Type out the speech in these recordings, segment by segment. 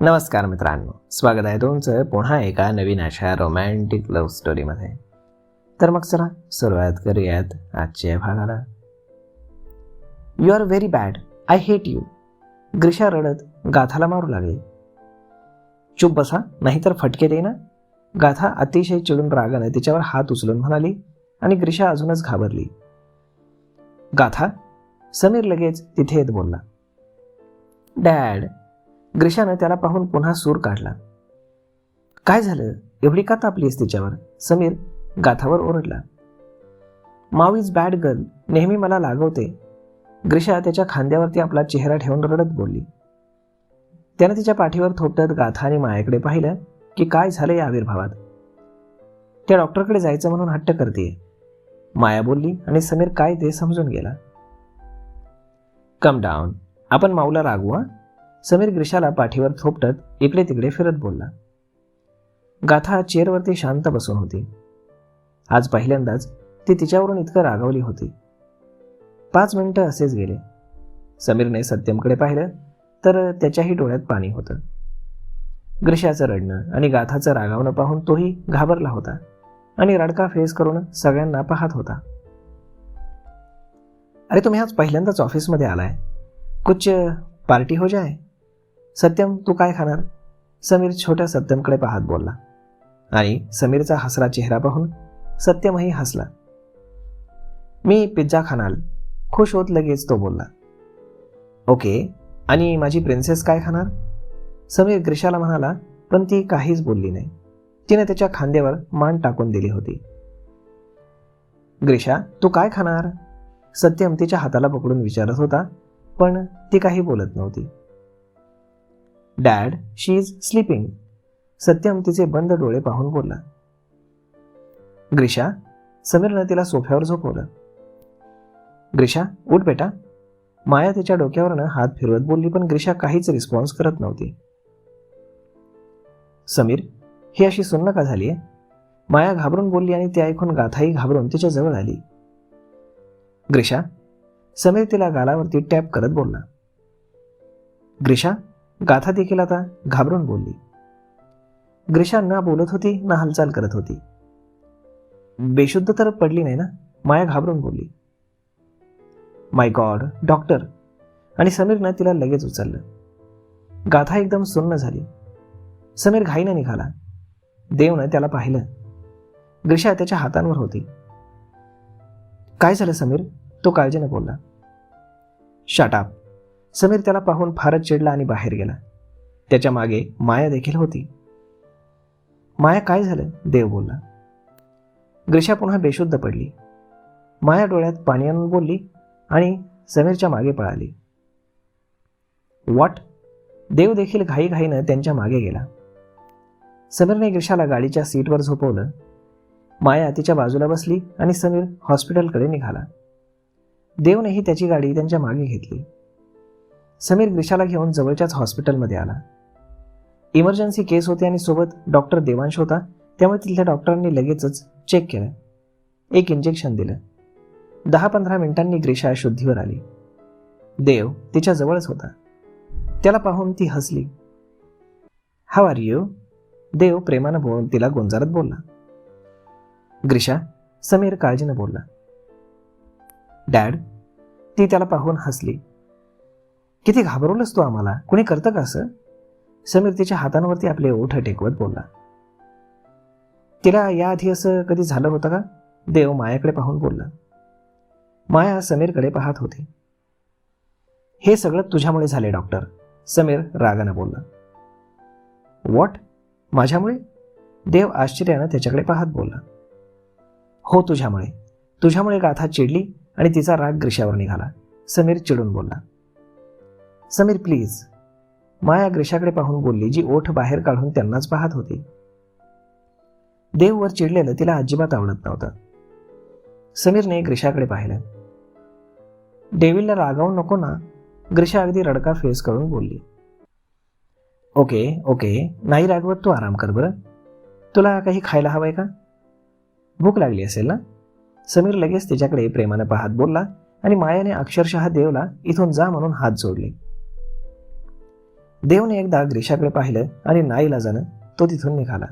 नमस्कार मित्रांनो, स्वागत आहे तुमचं पुन्हा एका नवीन अशा रोमॅन्टिक लव्ह स्टोरीमध्ये. तर मग चला सुरुवात करूयात आजच्या भागाला. You are very bad, I hate you. ग्रीशा रडत गाथाला मारू लागली. चुप बसा, नाहीतर फटके दे ना. गाथा अतिशय चिडून रागाने तिच्यावर हात उचलून म्हणाली आणि ग्रीशा अजूनच घाबरली. गाथा, समीर लगेच तिथे येत बोलला. डॅड. ग्रीशानं त्याला पाहून पुन्हा सूर काढला. काय झालं, एवढी का तापलीस तिच्यावर? समीर गाथावर ओरडला. माऊ इज बॅड गर्ल, नेहमी मला लागवते. ग्रीशा त्याच्या खांद्यावरती आपला चेहरा ठेवून रडत बोलली. त्यानं तिच्या पाठीवर थोपटत गाथा आणि मायाकडे पाहिलं की काय झालं या आविर्भावात. त्या डॉक्टरकडे जायचं म्हणून हट्ट करतेय, माया बोलली आणि समीर काय ते समजून गेला. कम डाऊन, आपण माऊला रागवू हा. समीर ग्रीशाला पाठीवर थोपटत इकडे तिकडे फिरत बोलला. गाथा चेअरवरती शांत बसून होती. आज पहिल्यांदाच ती तिच्यावरून इतकं रागावली होती. 5 मिनिटं असेच गेले. समीरने सत्यमकडे पाहिलं तर त्याच्याही डोळ्यात पाणी होतं. ग्रीशाचं रडणं आणि गाथाचं रागावणं पाहून तोही घाबरला होता आणि रडका फेस करून सगळ्यांना पाहत होता. अरे तुम्ही आज पहिल्यांदाच ऑफिसमध्ये आलाय, कुछ पार्टी हो जाए. सत्यम, तू काय खाणार? समीर छोट्या सत्यमकडे पाहत बोलला आणि समीरचा हसरा चेहरा पाहून सत्यमही हसला. मी पिझ्झा खाणार, खुश होत लगेच तो बोलला. ओके, आणि माझी प्रिन्सेस काय खाणार? समीर ग्रीशाला म्हणाला, पण ती काहीच बोलली नाही. तिने त्याच्या खांद्यावर मान टाकून दिली होती. ग्रीशा, तू काय खाणार? सत्यम तिच्या हाताला पकडून विचारत होता, पण ती काही बोलत नव्हती. Dad, she is sleeping. Satyam तिचे बंद डोळे पाहून बोलला. ग्रीशा, समीरनं तिला सोफ्यावर झोपवलं. ग्रीशा, उठ बेटा. माया तिच्या डोक्यावरनं हात फिरवत बोलली, पण ग्रीशा काहीच रिस्पॉन्स करत नव्हती. समीर, ही अशी सुन्न का झालीये? माया घाबरून बोलली आणि ते ऐकून गाथाही घाबरून तिच्या जवळ आली. ग्रीशा, समीर तिला गालावरती टॅप करत बोलला. ग्रीशा, गाथा देखील आता घाबरून बोलली. ग्रीशा न बोलत होती ना हालचाल करत होती. बेशुद्ध तर पडली नाही ना? माया घाबरून बोलली. माय गॉड, डॉक्टर. आणि समीरनं तिला लगेच उचललं. गाथा एकदम सुन्न झाली. समीर घाईनं निघाला. देवनं त्याला पाहिलं. ग्रीशा त्याच्या हातांवर होती. काय झालं समीर? तो काळजीनं बोलला. Shut up. समीर त्याला पाहून फारच चिडला आणि बाहेर गेला. त्याच्या मागे माया देखील होती. माया, काय झालं? देव बोलला. ग्रीशा पुन्हा बेशुद्ध पडली. माया डोळ्यात पाणी आणून बोलली आणि समीरच्या मागे पळाली. व्हॉट? देव देखील घाईघाईनं त्यांच्या मागे गेला. समीरने ग्रीशाला गाडीच्या सीटवर झोपवलं. माया तिच्या बाजूला बसली आणि समीर हॉस्पिटलकडे निघाला. देवनेही त्याची गाडी त्यांच्या मागे घेतली. समीर ग्रीशाला घेऊन जवळच्याच हॉस्पिटलमध्ये आला. इमर्जन्सी केस होती आणि सोबत डॉक्टर देवांश होता, त्यामुळे तिथल्या डॉक्टरांनी लगेचच चेक केलं. एक इंजेक्शन दिलं. 10-15 मिनिटांनी ग्रीशा शुद्धीवर आली. देव तिच्या जवळच होता. त्याला पाहून ती हसली. How are you? देव प्रेमानं तिला गोंजारत बोलला. ग्रीशा, समीर काळजीनं बोलला. डॅड. ती त्याला पाहून हसली. किती घाबरवलंस तू आम्हाला, कुणी करतं का असं? समीर तिच्या हातांवरती आपले ओठ टेकवत बोलला. तिला याआधी असं कधी झालं होतं का? देव मायाकडे पाहून बोलला. माया समीरकडे पाहत होती. हे सगळं तुझ्यामुळे झाले डॉक्टर, समीर रागानं बोलला. व्हॉट? माझ्यामुळे? देव आश्चर्यानं त्याच्याकडे पाहत बोलला. हो, तुझ्यामुळे. तुझ्यामुळे गाथा चिडली आणि तिचा राग ग्रीशावर निघाला, समीर चिडून बोलला. समीर प्लीज. माया ग्रीशाकडे पाहून बोलली, जी ओठ बाहेर काढून त्यांनाच पाहत होती. देववर चिडलेलं तिला अजिबात आवडत नव्हतं. समीरने ग्रीशाकडे पाहिलं. डेव्हिलला रागावू नको ना. ग्रीशा अगदी रडका फेस करून बोलली. ओके ओके, नाही रागवत, तू आराम कर बरं. तुला काही खायला हवंय का? भूक लागली असेल ना? समीर लगेच तिच्याकडे प्रेमानं पाहत बोलला आणि मायाने अक्षरशः देवला इथून जा म्हणून हात जोडले. देवने एकदा ग्रीशाकडे पाहिलं आणि नाईलाजानं तो तिथून निघाला.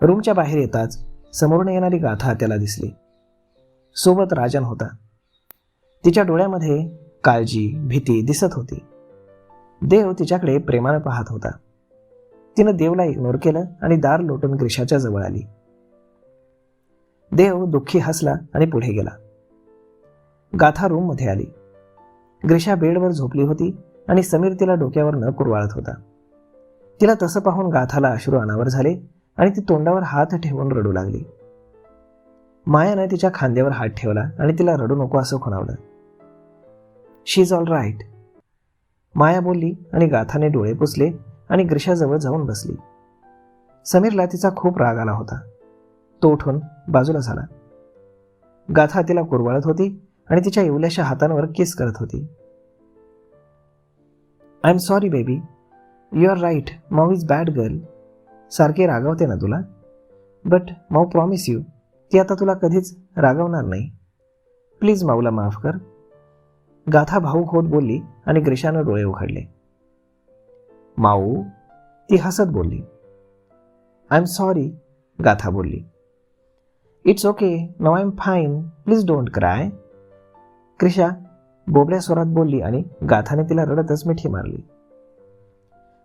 रूमच्या बाहेर येताच समोरून येणारी गाथा त्याला दिसली. सोबत राजन होता. तिच्या डोळ्यामध्ये काळजी, भीती दिसत होती. देव तिच्याकडे प्रेमानं पाहत होता. तिनं देवला इग्नोर केलं आणि दार लोटून ग्रीशाच्या जवळ आली. देव दुःखी हसला आणि पुढे गेला. गाथा रूममध्ये आली. ग्रीशा बेडवर झोपली होती आणि समीर तिला डोक्यावर न कुरवाळत होता. तिला तसं पाहून गाथाला अश्रू अनावर झाले आणि ती तोंडावर हात ठेवून रडू लागली. मायानं तिच्या खांद्यावर हात ठेवला आणि तिला रडू नको असं खुणावलं. शी इज ऑल राईट, माया बोलली आणि गाथाने डोळे पुसले आणि ग्रीशाजवळ जाऊन बसली. समीरला तिचा खूप राग आला होता. तो उठून बाजूला झाला. गाथा तिला कुरवाळत होती आणि तिच्या इवल्याशा हातांवर किस करत होती. I am sorry baby, you are right, माऊ इज बॅड गर्ल. सारखे रागवते ना तुला, बट माऊ प्रॉमिस यू ती आता तुला कधीच रागवणार नाही. प्लीज माऊला माफ कर. गाथा भाऊक होत बोलली आणि ग्रीशानं डोळे उघडले. माऊ, ती हसत बोलली. आय एम सॉरी, गाथा बोलली. It's okay, now I am fine, please don't cry. Grisha बोबड्या स्वरात बोलली आणि गाथाने तिला रडतच मिठी मारली.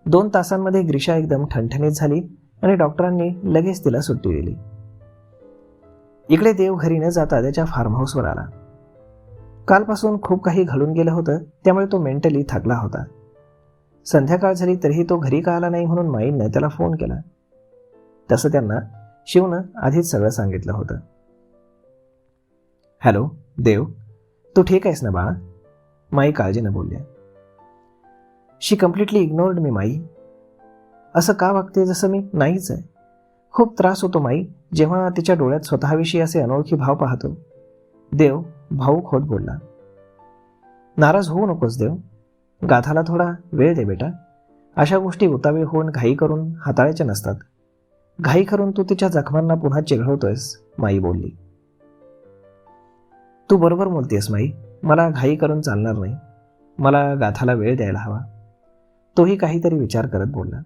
2 तासांमध्ये ग्रीशा एकदम ठणठणीत झाली आणि डॉक्टरांनी लगेच तिला सुट्टी दिली. इकडे देव घरी न जाता त्याच्या फार्म हाऊसवर आला. कालपासून खूप काही घडून गेलं होतं, त्यामुळे तो मेंटली थकला होता. संध्याकाळ झाली तरीही तो घरी का आला नाही म्हणून माईंनं त्याला फोन केला. तसं त्यांना शिवनं आधीच सगळं सांगितलं होतं. हॅलो देव, तू ठीक आहेस ना बाळा? माई काळजीनं बोलल्या. शी कम्प्लिटली इग्नोर्ड मी माई. असं का वागते जसं मी नाहीच आहे. खूप त्रास होतो माई जेव्हा तिच्या डोळ्यात स्वतःविषयी असे अनोळखी भाव पाहतो. देव भाऊक होत बोलला. नाराज होऊ नकोस देव, गाथाला थोडा वेळ दे बेटा. अशा गोष्टी उतावीळ होऊन घाई करून हाताळायच्या नसतात. घाई करून तू तिच्या जखमांना पुन्हा चिघळवतोयस, माई बोलली. तू बरोबर बोलतेस माई, मला घाई करून चालणार नाही. मला गाथाला वेळ द्यायला हवा. तोही काहीतरी विचार करत बोलला.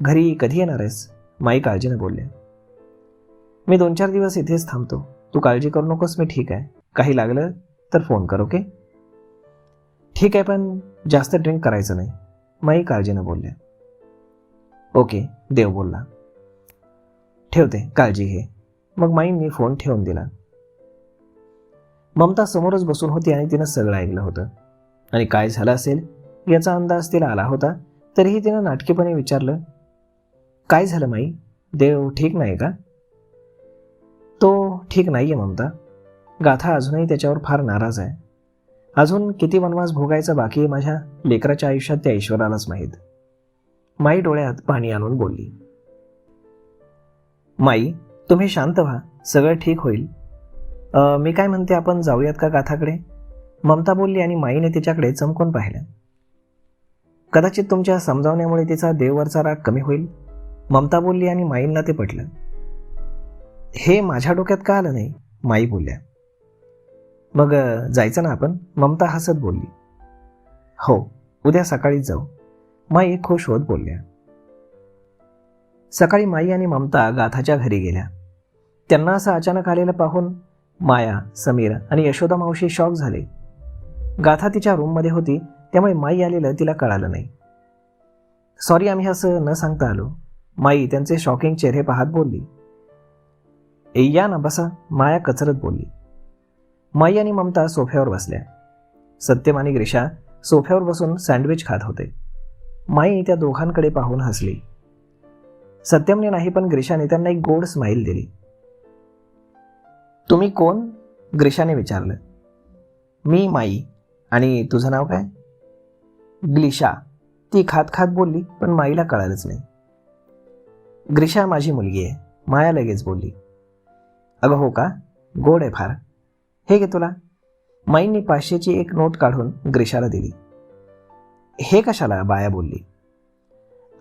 घरी कधी येणार आहेस? माई काळजीनं बोलल्या. मी 2-4 दिवस इथेच थांबतो. तू काळजी करू नकोस, मी ठीक आहे. काही लागलं तर फोन कर, ओके? ठीक आहे, पण जास्त ड्रिंक करायचं नाही, माई काळजीनं बोलल्या. ओके, देव बोलला. ठेवते, काळजी घे. मग माईंनी फोन ठेवून दिला. ममता समोरच बसून होती आणि तिनं सगळं ऐकलं होतं आणि काय झालं असेल याचा अंदाज तिला आला होता. तरीही तिनं नाटकीपणे विचारलं, काय झालं माई? देव ठीक नाही का? तो ठीक नाहीये ममता. गाथा अजूनही त्याच्यावर फार नाराज आहे. अजून किती वनवास भोगायचा बाकी आहे माझ्या लेकराच्या आयुष्यात त्या ईश्वरालाच माहीत. माई डोळ्यात पाणी आणून बोलली. माई, तुम्ही शांत व्हा, सगळं ठीक होईल. मी काय म्हणते, आपण जाऊयात का गाथाकडे? ममता बोलली आणि माईने तिच्याकडे चमकून पाहिलं. कदाचित तुमच्या समजावण्यामुळे तिचा देववरचा राग कमी होईल, ममता बोलली आणि माईंना ते पटलं. हे माझ्या डोक्यात का आलं नाही? माई बोलल्या. मग जायचं ना आपण? ममता हसत बोलली. हो, उद्या सकाळीच जाऊ, माई खुश होत बोलल्या. सकाळी माई आणि ममता गाथाच्या घरी गेल्या. त्यांना असं अचानक आलेलं पाहून माया, समीर आणि यशोदा मावशी शॉक झाले. गाथा तिच्या रूममध्ये होती, त्यामुळे माई आलेलं तिला कळालं नाही. सॉरी, आम्ही असं न सांगता आलो, माई त्यांचे शॉकिंग चेहरे पाहत बोलली. या ना बसा, माया कचरत बोलली. माई आणि ममता सोफ्यावर बसल्या. सत्यम आणि ग्रीशा सोफ्यावर बसून सँडविच खात होते. माई त्या दोघांकडे पाहून हसली. सत्यमने नाही, पण ग्रीशाने त्यांना एक गोड स्माईल दिली. तुम्ही कोण? ग्रीशाने विचारलं. मी माई. आणि तुझं नाव काय? ग्लीशा, ती खात खात बोलली, पण माईला कळालंच नाही. ग्रीशा माझी मुलगी आहे, माया लगेच बोलली. अगं हो का, गोड आहे फार. हे घे तुला. माईंनी 500ची एक नोट काढून ग्रीशाला दिली. हे कशाला? बाया बोलली.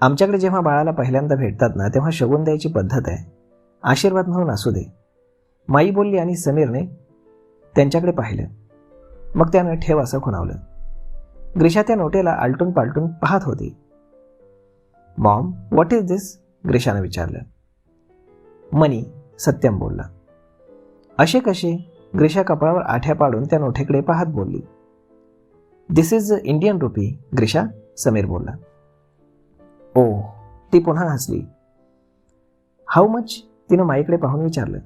आमच्याकडे जेव्हा बाळाला पहिल्यांदा भेटतात ना, तेव्हा शगुन द्यायची पद्धत आहे, आशीर्वाद म्हणून असू दे, माई बोलली आणि समीरने त्यांच्याकडे पाहिलं. मग त्यानं ठेव असं खुणावलं. ग्रीशा त्या नोटेला आलटून पालटून पाहत होती. मॉम, व्हॉट इज दिस? ग्रीशानं विचारलं. मनी, सत्यम बोलला. असे कसे? ग्रीशा कपाळावर आठ्या पाडून त्या नोटेकडे पाहत बोलली. This is Indian rupee Grisha, Sameer बोलला. ओह, ती पुन्हा हसली. How much? तिनं माईकडे पाहून विचारलं.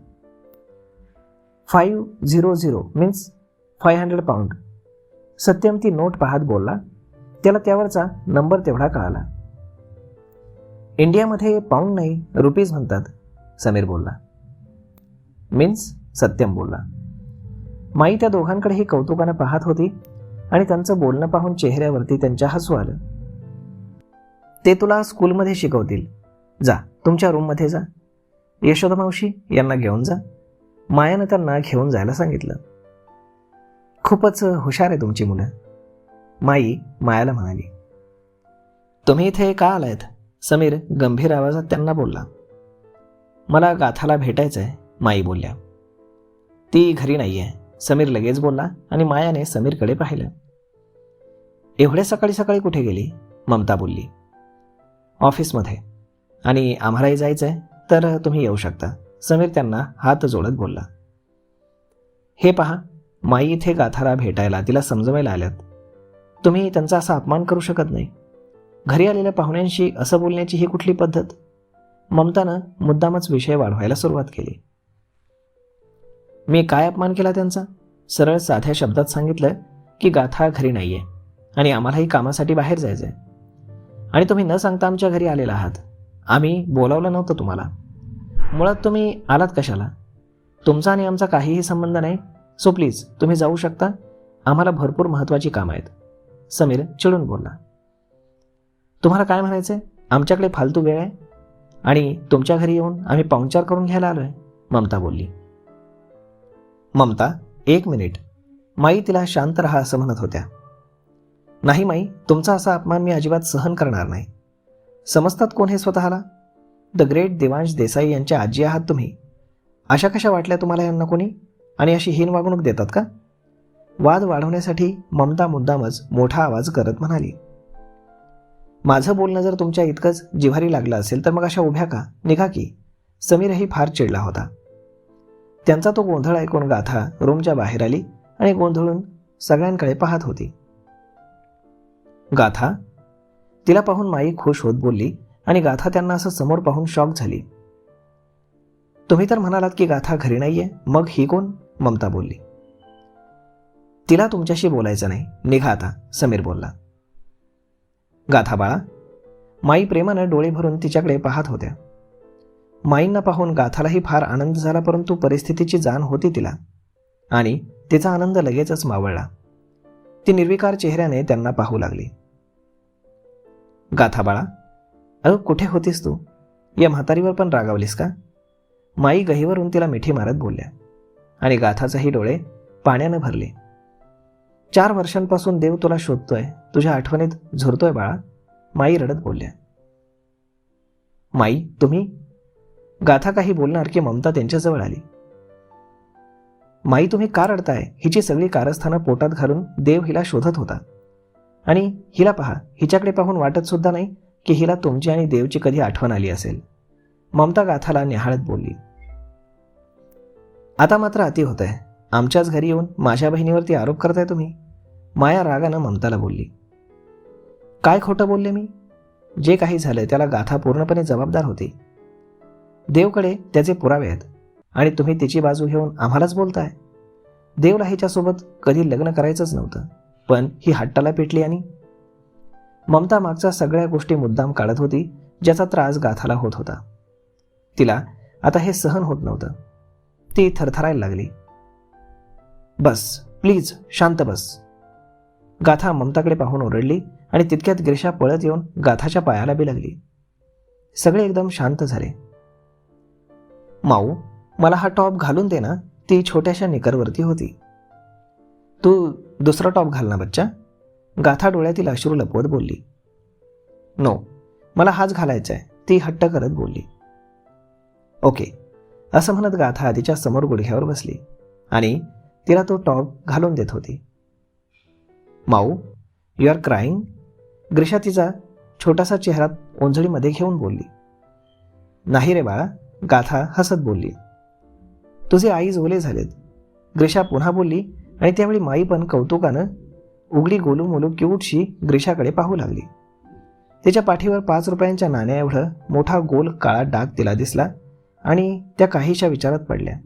500 मीन्स 500 पाऊंड. सत्यम ती नोट पाहत बोलला. त्याला त्यावरचा नंबर तेवढा कळाला. इंडियामध्ये पाऊंड नाही, रुपीज म्हणतात, समीर बोलला. मीन्स? सत्यम बोलला. माई त्या दोघांकडेही कौतुकानं पाहत होती आणि त्यांचं बोलणं पाहून चेहऱ्यावरती त्यांच्या हसू आलं. ते तुला स्कूलमध्ये शिकवतील. जा, तुमच्या रूममध्ये जा. यशोदा मावशी, यांना घेऊन जा. मायानं त्यांना घेऊन जायला सांगितलं. खूपच हुशार आहे तुमची मुलं, माई मायाला म्हणाली. तुम्ही इथे का आलायत? समीर गंभीर आवाजात त्यांना बोलला. मला गाथाला भेटायचं आहे, माई बोलल्या. ती घरी नाही आहे, समीर लगेच बोलला आणि मायाने समीरकडे पाहिलं. एवढ्या सकाळी सकाळी कुठे गेली? ममता बोलली. ऑफिसमध्ये. आणि आम्हालाही जायचं आहे, तर तुम्ही येऊ शकता, समीर त्यांना हात जोडत बोलला. हे पहा, माई इथे गाथाला भेटायला तिला समजवायला आल्यात. तुम्ही त्यांचा असा अपमान करू शकत नाही. घरी आलेल्या पाहुण्यांशी असं बोलण्याची ही कुठली पद्धत? ममतानं मुद्दामच विषय वाढवायला सुरुवात केली. मी काय अपमान केला त्यांचा? सरळ साध्या शब्दात सांगितलं की गाथा घरी नाहीये आणि आम्हालाही कामासाठी बाहेर जायचंय आणि तुम्ही न सांगता आमच्या घरी आलेला आहात. आम्ही बोलावलं नव्हतं तुम्हाला. मुळात तुम्ही आलात कशाला? तुमचा आणि आमचा काहीही संबंध नाही. सो प्लीज तुम्ही जाऊ शकता. आम्हाला भरपूर महत्त्वाची कामं आहेत, समीर चिडून बोलला. तुम्हाला काय म्हणायचंय? आमच्याकडे फालतू वेळ आहे आणि तुमच्या घरी येऊन आम्ही पाहुणचार करून घ्यायला आलोय, ममता बोलली. ममता, 1 मिनिट. माई तिला शांत राहा असं म्हणत होत्या. नाही माई, तुमचा असा अपमान मी अजिबात सहन करणार नाही. समजतात कोण हे स्वतःला? द ग्रेट देवांश देसाई यांच्या आजी आहात तुम्ही. अशा कशा वाटल्या तुम्हाला यांना कोणी? आणि अशी हीन वागणूक देतात का? वाद वाढवण्यासाठी ममता मुद्दामच मोठा आवाज करत म्हणाली. माझं बोलणं जर तुमच्या इतकंच जिव्हारी लागलं असेल तर मग अशा उभ्या का? निघा की. समीरही फार चिडला होता. त्यांचा तो गोंधळ ऐकून गाथा रूमच्या बाहेर आली आणि गोंधळून सगळ्यांकडे पाहत होती. गाथा? तिला पाहून माई खुश होत बोलली आणि गाथा त्यांना असं समोर पाहून शॉक झाली. तुम्ही तर म्हणालात की गाथा घरी नाहीये, मग ही कोण? ममता बोलली. तिला तुमच्याशी बोलायचं नाही, निघा आता, समीर बोलला. गाथा बाळा. माई प्रेमानं डोळे भरून तिच्याकडे पाहत होत्या. माईंना पाहून गाथालाही फार आनंद झाला, परंतु परिस्थितीची जाण होती तिला आणि तिचा आनंद लगेचच मावळला. ती निर्विकार चेहऱ्याने त्यांना पाहू लागली. गाथा बाळा, कुठे होतीस तू? या म्हातारीवर पण रागावलीस का? माई गहीवरून तिला मिठी मारत बोलल्या आणि गाथाचाही डोळे पाण्यानं भरले. 4 वर्षांपासून देव तुला शोधतोय, तुझ्या आठवणीत झुरतोय बाळा, माई रडत बोलल्या. माई, तुम्ही? गाथा काही बोलणार की ममता त्यांच्याजवळ आली. माई, तुम्ही का रडताय? हिची सगळी कारस्थानं पोटात घालून देव हिला शोधत होता आणि हिला पहा, हिच्याकडे पाहून वाटत सुद्धा नाही की हिला तुमची आणि देवची कधी आठवण आली असेल, ममता गाथाला निहाळत बोलली. आता मात्र अति होतंय. आमच्याच घरी येऊन माझ्या बहिणीवरती आरोप करताय तुम्ही, माया रागानं ममताला बोलली. काय खोटं बोलले मी? जे काही झालं त्याला गाथा पूर्णपणे जबाबदार होती. देवकडे त्याचे पुरावे आहेत आणि तुम्ही तिची बाजू घेऊन आम्हालाच बोलताय. देवला हिच्यासोबत कधी लग्न करायचंच नव्हतं, पण ही हट्टाला पेटली आणि ममता मागच्या सगळ्या गोष्टी मुद्दाम काढत होती, ज्याचा त्रास गाथाला होत होता. तिला आता हे सहन होत नव्हतं. ती थरथरायला लागली. बस, प्लीज शांत बस. गाथा ममताकडे पाहून ओरडली आणि तितक्यात ग्रीशा पळत येऊन गाथाच्या पायाला बिलगली. सगळे एकदम शांत झाले. माऊ, मला हा टॉप घालून दे ना. ती छोट्याशा निकरवरती होती. तू दुसरा टॉप घाल ना बच्चा, गाथा डोळ्यातील अश्रू लपवत बोलली. नो, मला हाच घालायचा आहे, ती हट्ट करत बोलली. ओके, असं म्हणत गाथा तिच्या समोर गुडघ्यावर बसली आणि तिला तो टॉप घालून देत होती. माऊ, यू आर क्राईंग? ग्रीशा तिचा छोटासा चेहरा ओंजळीमध्ये घेऊन बोलली. नाही रे बाळा, गाथा हसत बोलली. तुझे आईज ओले झालेत, ग्रीशा पुन्हा बोलली आणि त्यावेळी माई पण कौतुकानं उघडी गोलू मोलू क्यूटशी ग्रीशाकडे पाहू लागली. तिच्या पाठीवर 5 रुपयांच्या नाण्या एवढं मोठा गोल काळा डाग तिला दिसला आणि त्या काहीशा विचारात पडल्या.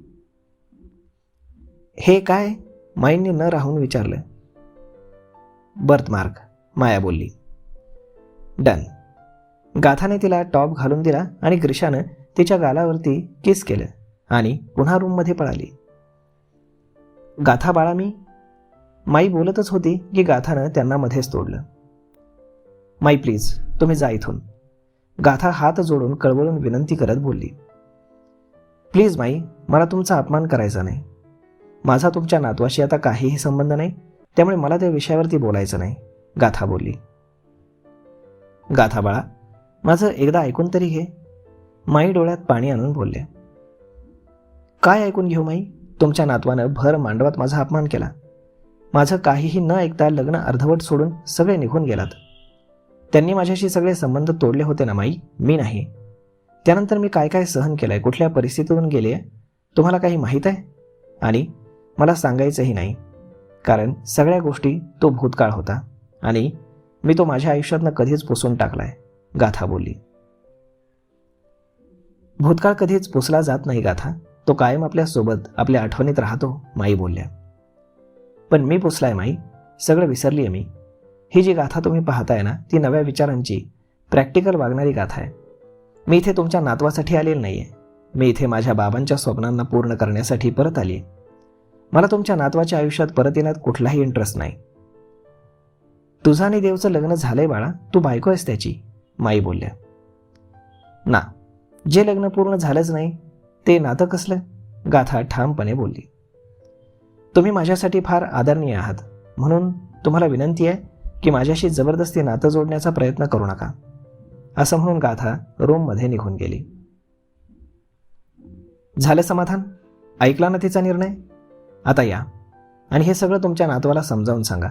हे काय? माईंनी न राहून विचारलं. बर्थमार्क, माया बोलली. डन. गाथाने तिला टॉप घालून दिला आणि ग्रीशानं तिच्या गालावरती किस केलं आणि पुन्हा रूममध्ये पळाली. गाथा बाळा मी, माई बोलतच होती की गाथानं त्यांना मध्येच तोडलं. माई प्लीज तुम्ही जा इथून, गाथा हात जोडून कळवळून विनंती करत बोलली. प्लीज माई, मला तुमचा अपमान करायचा नाही. माझा तुमच्या नातवाशी आता काहीही संबंध नाही, त्यामुळे मला त्या विषयावरती बोलायचं नाही, गाथा बोलली. गाथा बाळा, माझं एकदा ऐकून तरी घे, माई डोळ्यात पाणी आणून बोलले. काय ऐकून घेऊ माई? तुमच्या नातवानं भर मांडवात माझा अपमान केला. माझं काहीही न ऐकता लग्न अर्धवट सोडून सगळे निघून गेलात. त्यांनी माझ्याशी सगळे संबंध तोडले होते ना माई, मी नाही. त्यानंतर मी काय काय सहन केलंय, कुठल्या परिस्थितीतून गेले तुम्हाला काही माहीत आहे? आणि मला सांगायचंही नाही, कारण सगळ्या गोष्टी तो भूतकाळ होता आणि मी तो माझ्या आयुष्यातनं कधीच पुसून टाकलाय, गाथा बोलली. भूतकाळ कधीच पुसला जात नाही गाथा, तो कायम आपल्या सोबत आपल्या आठवणीत राहतो, माई बोलल्या. पण मी पुसलाय माई, सगळं विसरली आहे मी. ही जी गाथा तुम्ही पाहताय ना, ती नव्या विचारांची प्रॅक्टिकल वागणारी गाथा आहे. मी इथे तुमच्या नातवासाठी आलेली नाहीये, मी इथे माझ्या बाबांच्या स्वप्नांना पूर्ण करण्यासाठी परत आली. मला तुमच्या नातवाच्या आयुष्यात परत येण्यात कुठलाही इंटरेस्ट नाही. तुझं आणि देवचं लग्न झालंय बाळा, तू बायको आहेस त्याची, माई बोलल्या. ना, जे लग्न पूर्ण झालंच नाही ते नातं कसलं, गाथा ठामपणे बोलली. तुम्ही माझ्यासाठी फार आदरणीय आहात, म्हणून तुम्हाला विनंती आहे की माझ्याशी जबरदस्ती नातं जोडण्याचा प्रयत्न करू नका, असं म्हणून गाथा रूममध्ये निघून गेली. झालं समाधान? ऐकला ना तिचा निर्णय? आता या आणि हे सगळं तुमच्या नातवाला समजावून सांगा.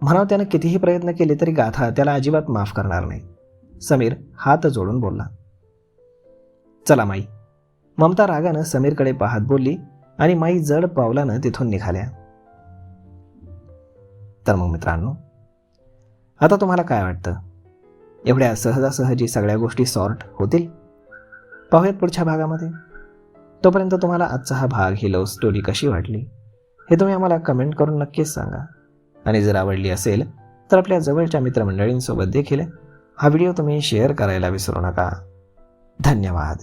म्हणावं त्यानं कितीही प्रयत्न केले तरी गाथा त्याला अजिबात माफ करणार नाही, समीर हात जोडून बोलला. चला माई, ममता रागानं समीरकडे पाहत बोलली आणि माई जड पावलानं तिथून निघाल्या. तर मग मित्रांनो, आता तुम्हाला काय वाटतं? एवढ्या सहजासहजी सगळ्या गोष्टी सॉर्ट होतील? पाहूयात पुढच्या भागामध्ये. तोपर्यंत तुम्हाला आजचा हा भाग, ही लव्ह स्टोरी कशी वाटली हे तुम्ही आम्हाला कमेंट करून नक्कीच सांगा. आणि जर आवडली असेल तर आपल्या जवळच्या मित्रमंडळींसोबत देखील हा व्हिडिओ तुम्ही शेअर करायला विसरू नका. धन्यवाद.